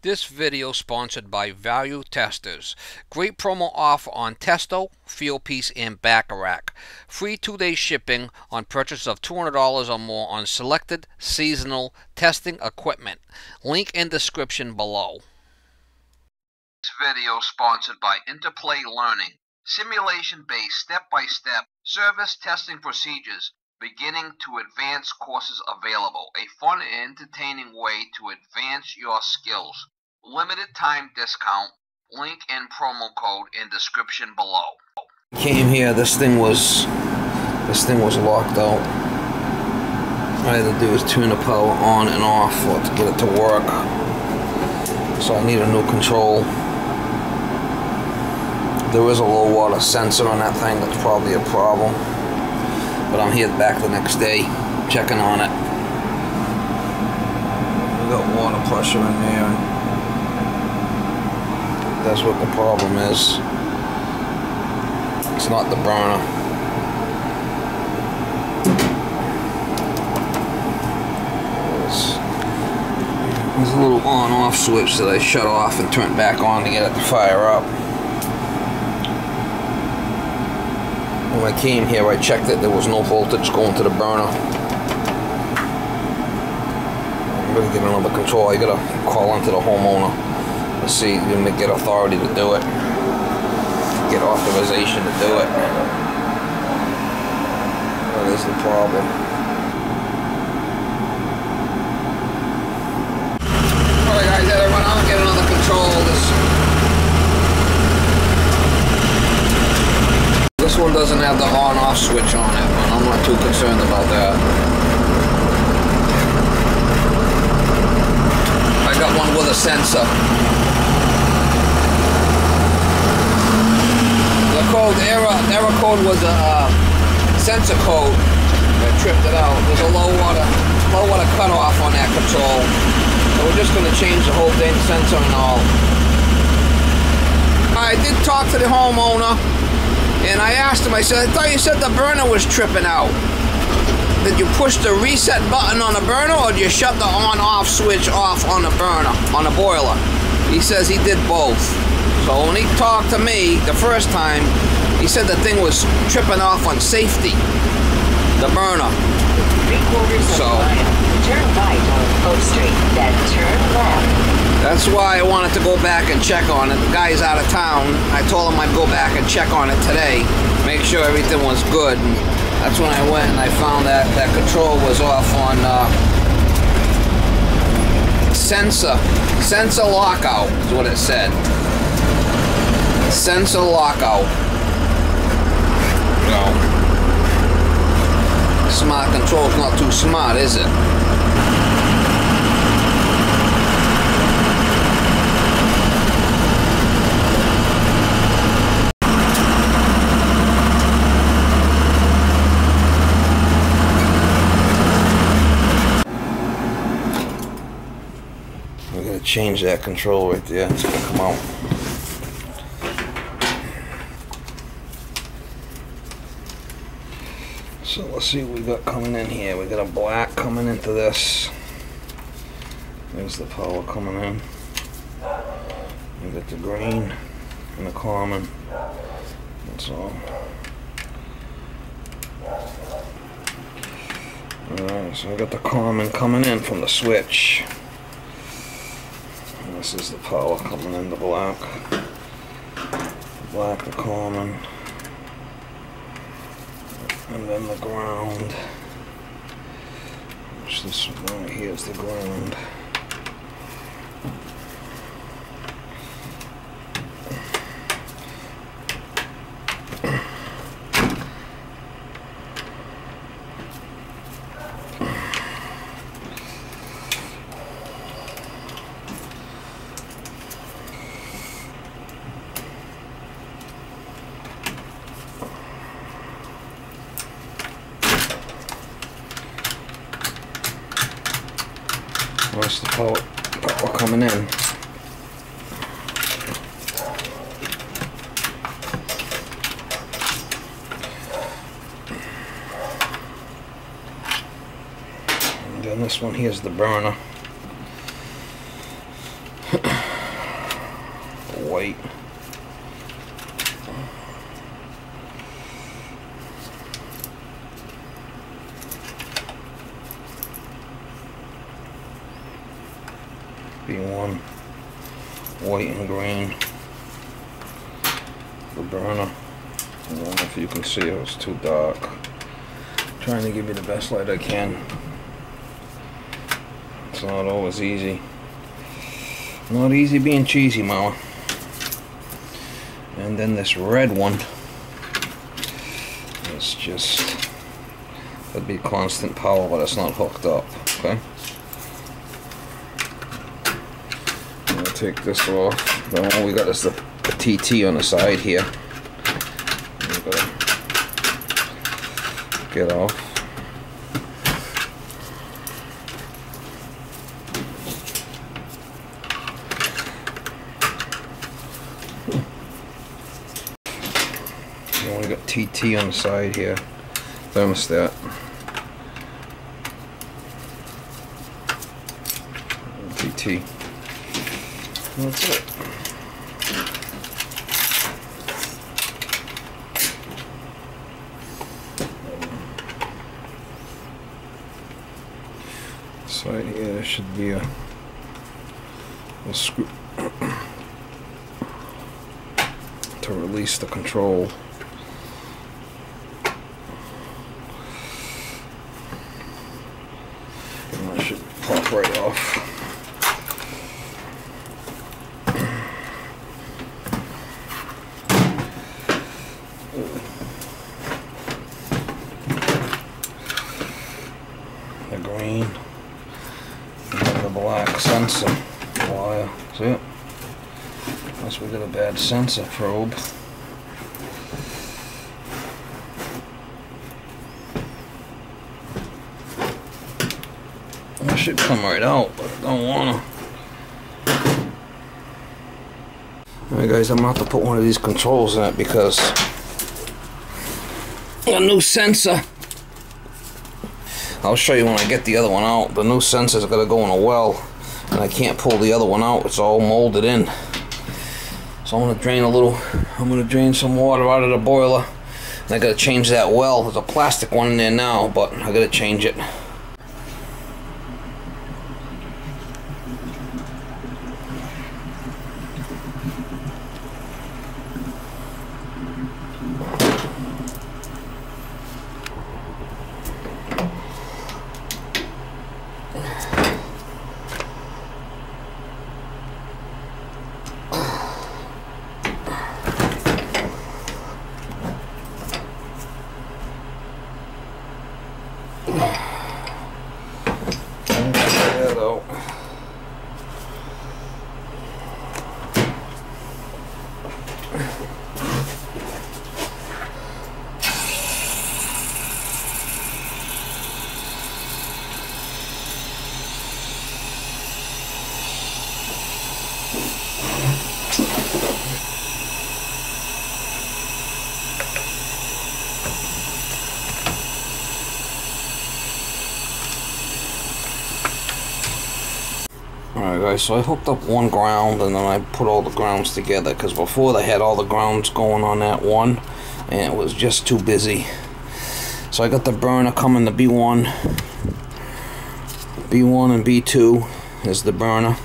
This video sponsored by Value Testers. Great promo offer on Testo, Fieldpiece, and Bacharach. Free 2-day shipping on purchase of $200 or more on selected seasonal testing equipment. Link in description below. This video sponsored by Interplay Learning. Simulation-based step-by-step service testing procedures. Beginning to advanced courses available. A fun and entertaining way to advance your skills. Limited time discount. Link and promo code in description below. Came here, this thing was locked out. All I had to do is turn the power on and off to get it to work. So I need a new control. There is a low water sensor on that thing, that's probably a problem. But I'm here back the next day, checking on it. We got water pressure in there. That's what the problem is. It's not the burner. There's a little on-off switch that I shut off and turned back on to get it to fire up. When I came here, I checked it. There was no voltage going to the burner. I'm going to get another control. I got to call into the homeowner to see if they get authority to do it, get authorization to do it. That is the problem. Alright guys, I gotta run out and get another control. This one doesn't have the on-off switch on it, but I'm not too concerned about that. I got one with a sensor. The code, error code was a sensor code that tripped it out. There's a low water cutoff on that control. So we're just going to change the whole dang sensor and all. I did talk to the homeowner. And I asked him, I said, I thought you said the burner was tripping out. Did you push the reset button on the burner, or did you shut the on-off switch off on the burner, on the boiler? He says he did both. So when he talked to me the first time, he said the thing was tripping off on safety, the burner. 3/4 So, turn right on Oak Street, then turn left. That's why I wanted to go back and check on it. The guy's out of town. I told him I'd go back and check on it today, make sure everything was good. And that's when I went and I found that that control was off on sensor lockout is what it said. Sensor lockout. No. Smart control's not too smart, is it? We're going to change that control right there. It's going to come out. So let's see what we got coming in here. We got a black coming into this. There's the power coming in. We got the green and the common. That's all. Alright, so we got the common coming in from the switch. This is the power coming in the black. Black, the common. And then the ground. Which this one right here is the ground. That's the power coming in. And then this one here's the burner. B1, white and green. The burner. I don't know if you can see it, it's too dark. I'm trying to give you the best light I can. It's not always easy. Not easy being cheesy, mama. And then this red one is just, that'd be constant power, but it's not hooked up. Okay. I'm gonna take this off. Then all we got is the TT on the side here. We gotta get off. We got TT on the side here, thermostat. TT. That's it. Side here, there should be a screw to release the control. And that should pop right off. The green and then the black sensor wire. See it? Unless we got a bad sensor probe. That should come right out, but I don't wanna. Alright guys, I'm gonna have to put one of these controls in it because a new sensor. I'll show you when I get the other one out. The new sensor's gotta go in a well, and I can't pull the other one out. It's all molded in. So I'm gonna drain some water out of the boiler, and I gotta change that well. There's a plastic one in there now, but I gotta change it. Alright guys, so I hooked up one ground and then I put all the grounds together because before they had all the grounds going on that one and it was just too busy. So I got the burner coming to B1 and B2 is the burner.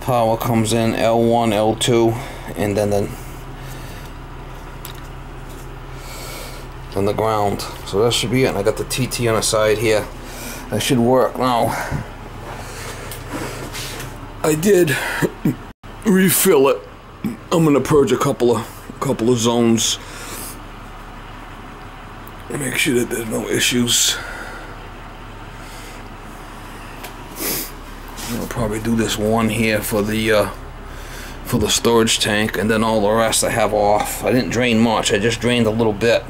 Power comes in L1, L2, and then the ground. So that should be it. And I got the TT on the side here. That should work now. I did refill it. I'm gonna purge a couple of zones. Make sure that there's no issues. I'll probably do this one here for the storage tank, and then all the rest I have off. I didn't drain much. I just drained a little bit.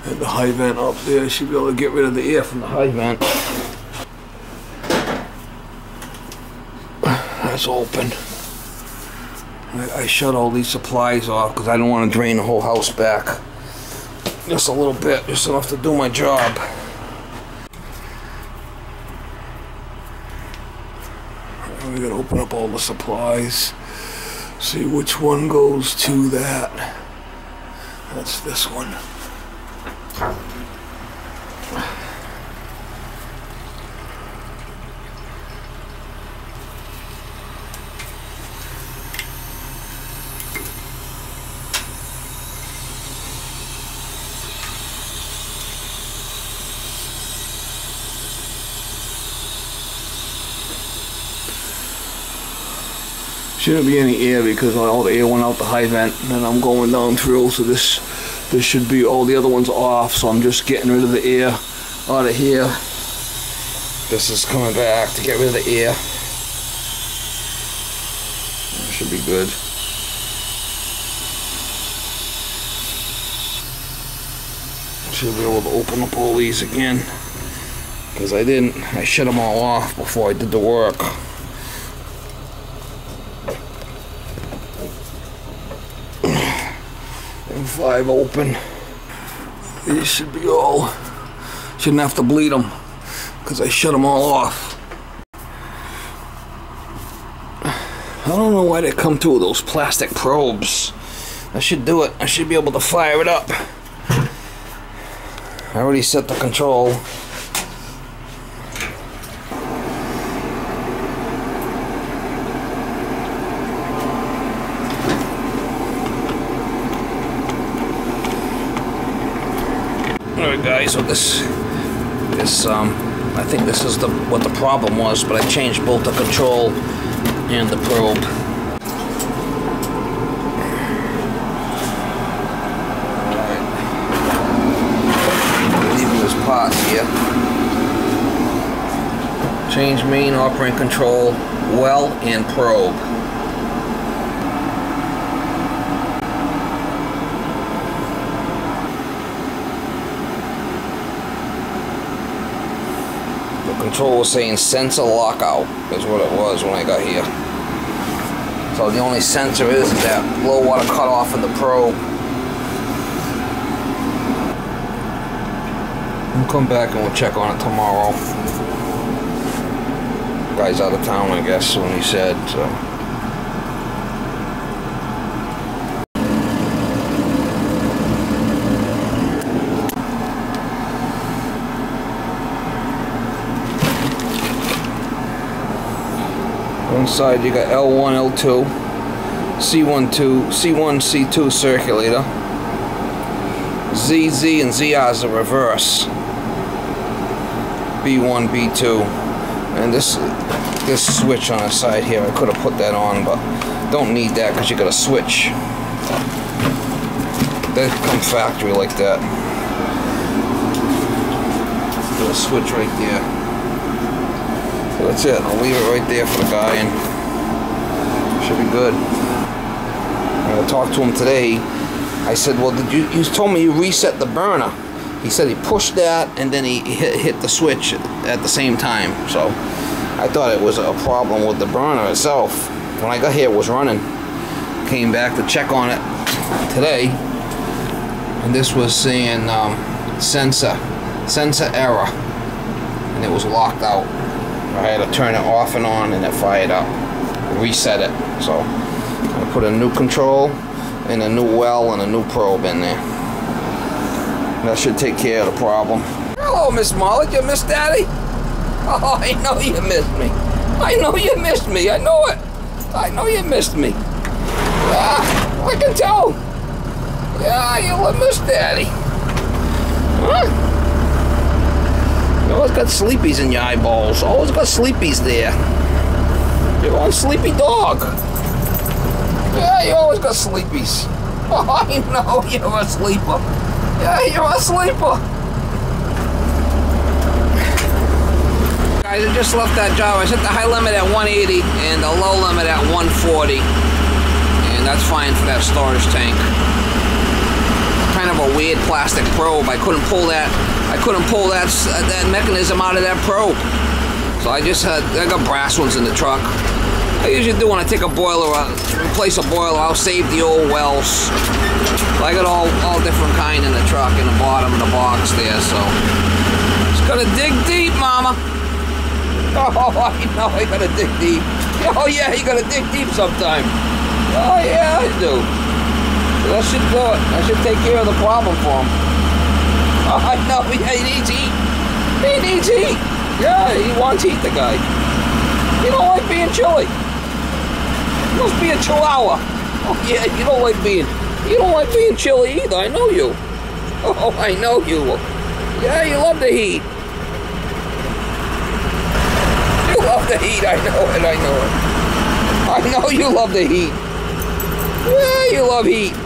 And the high vent up there, I should be able to get rid of the air from the high vent. That's open. I shut all these supplies off because I don't want to drain the whole house back. Just a little bit, just enough to do my job. We gotta open up all the supplies. See which one goes to that. That's this one. Shouldn't be any air because all the air went out the high vent, and I'm going down through, so this should be, all the other ones off, so I'm just getting rid of the air out of here. This is coming back to get rid of the air. That should be good. Should be able to open up all these again, because I shut them all off before I did the work. And 5 open. These should be all, shouldn't have to bleed them because I shut them all off. I don't know why they come through those plastic probes. I should do it. I should be able to fire it up. I already set the control. Alright guys, so this I think this is what the problem was, but I changed both the control and the probe. Parts here. Change main operating control, well, and probe. The control was saying sensor lockout is what it was when I got here. So the only sensor is that low water cutoff in the probe. We'll come back and we'll check on it tomorrow. Guy's out of town, I guess, when he said, so. One side you got L1, L2, C1, C2 circulator. ZZ and ZR is the reverse. B1, B2, and this switch on the side here, I could have put that on, but don't need that because you got a switch. They come factory like that. Got a switch right there. So that's it. I'll leave it right there for the guy, and should be good. I'm gonna talk to him today. I said, well, you told me you reset the burner. He said he pushed that and then he hit the switch at the same time. So I thought it was a problem with the burner itself. When I got here, it was running. Came back to check on it today, and this was saying sensor error, and it was locked out. I had to turn it off and on, and it fired up. Reset it. So I put a new control and a new well and a new probe in there. That should take care of the problem. Hello, Miss Molly. You missed Daddy? Oh, I know you missed me. I know you missed me. I know it. I know you missed me. Yeah, I can tell. Yeah, you missed Daddy. Huh? You always got sleepies in your eyeballs. Always got sleepies there. You're one sleepy dog. Yeah, you always got sleepies. Oh, I know you're a sleeper. Yeah, you're a sleeper. Guys, I just left that job. I set the high limit at 180 and the low limit at 140. And that's fine for that storage tank. Kind of a weird plastic probe. I couldn't pull that mechanism out of that probe. So I got brass ones in the truck. I usually do when I take a boiler out, replace a boiler, I'll save the old wells. I got all different kind in the truck, in the bottom of the box there, so. Just gotta dig deep, Mama. Oh, I know I gotta dig deep. Oh yeah, you gotta dig deep sometime. Oh yeah, I do. So that should do it. That should take care of the problem for him. Oh, I know, yeah, he needs heat. He needs heat. Yeah, he wants heat, the guy. You don't like being chilly. You must be a chihuahua. Oh yeah, you don't like being chilly either. I know you. Oh, I know you. Yeah, you love the heat. You love the heat. I know it. I know you love the heat. Yeah, you love heat.